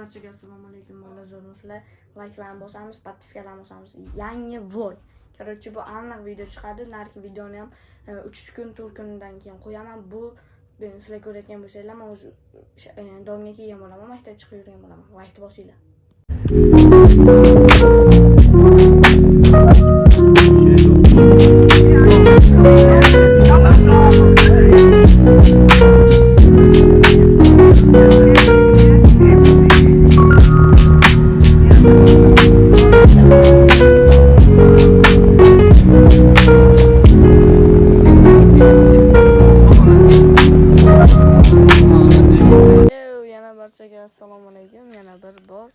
barchaga assalomu alaykum. Mana zo'rmisizlar. Like'larni bosamiz, podpiskalarni bosamiz. Yangi vlog. Короче, bu aniq video chiqadi. Narki videoni ham 3 kun, 4 kundan keyin qo'yaman. Bu sizlar ko'rayotgan bo'lsanglar, men o'zi domga kelgan bo'laman, maktab chiqib yurgan bo'laman. Like bosinglar. Barchaga assalomu alaykum. Yana bir bor.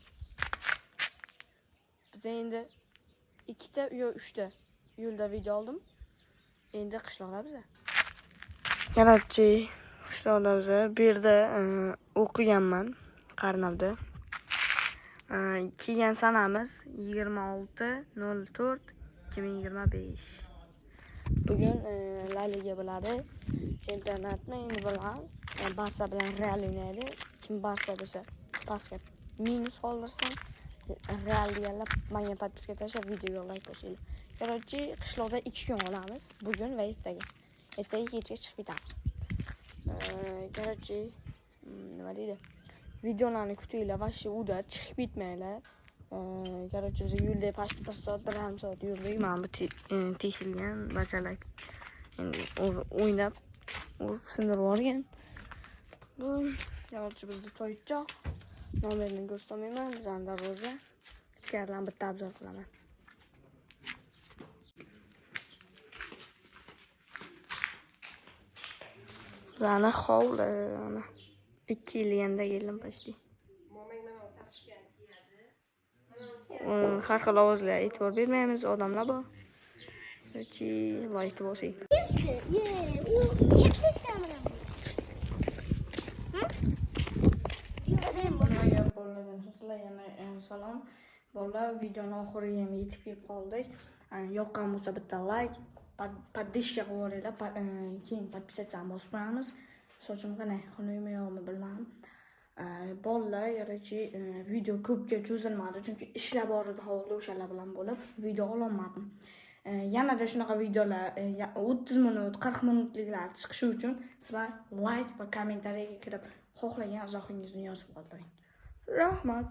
Biz endi 2 ta yo 3 ta yo'lda video oldim. Endi qishloqda biz. Yana-chi qishloqda biz bu yerda o'qiganman Qarnavda. Kelgan sanamiz 26/04/2025. Bugun La Liga bo'ladi. Chempionatni endi bilaman. Barsa bilan Real o'ynaydi. Kim Barsa bo'lsa pastga minus qoldirsin. Real deganlar menga podpiska tashlab, videoga like bosinglar. Короче, qishloqda 2 kun olamiz. Bugun va ertaga. Ertaga kechga chiqib ketamiz. Короче, nima deydi? Videolarni kutinglar va shu uda chiqib ketmanglar. Короче, biz yo'lda pastda 1 soat, 1,5 soat yurdik. Mana bu teshilgan bachalar. Endi o'ynab sindirib olgan. Bu Короче, bizda to'ychoq. Nomerini ko'rsatmayman, bizning darvoza. Ichkaridan bitta obzor qilaman. Bizning hovli, ana 2 yil yanda keldim почти. Har xil ovozlar e'tibor bermaymiz, odamlar bor. Yoki like bosing. Salom. Bolalar, videoni oxiriga ham yetib kelib qoldik. Yoqqan bo'lsa bitta like, podpishka qilib yuboringlar. Keyin podpisatsiyani bosib qo'yamiz. Sochim qanday, xunukmi yo'qmi bilmadim. Bolalar, yoki video ko'pga cho'zilmadi, chunki ishlar bor edi hovlida, o'shalar bilan bo'lib video ololmadim. Yanada shunaqa videolar 30 minut, 40 minutliklar chiqishi uchun sizlar like va kommentariyaga kirib xohlagan izohingizni yozib qoldiring. Rahmat.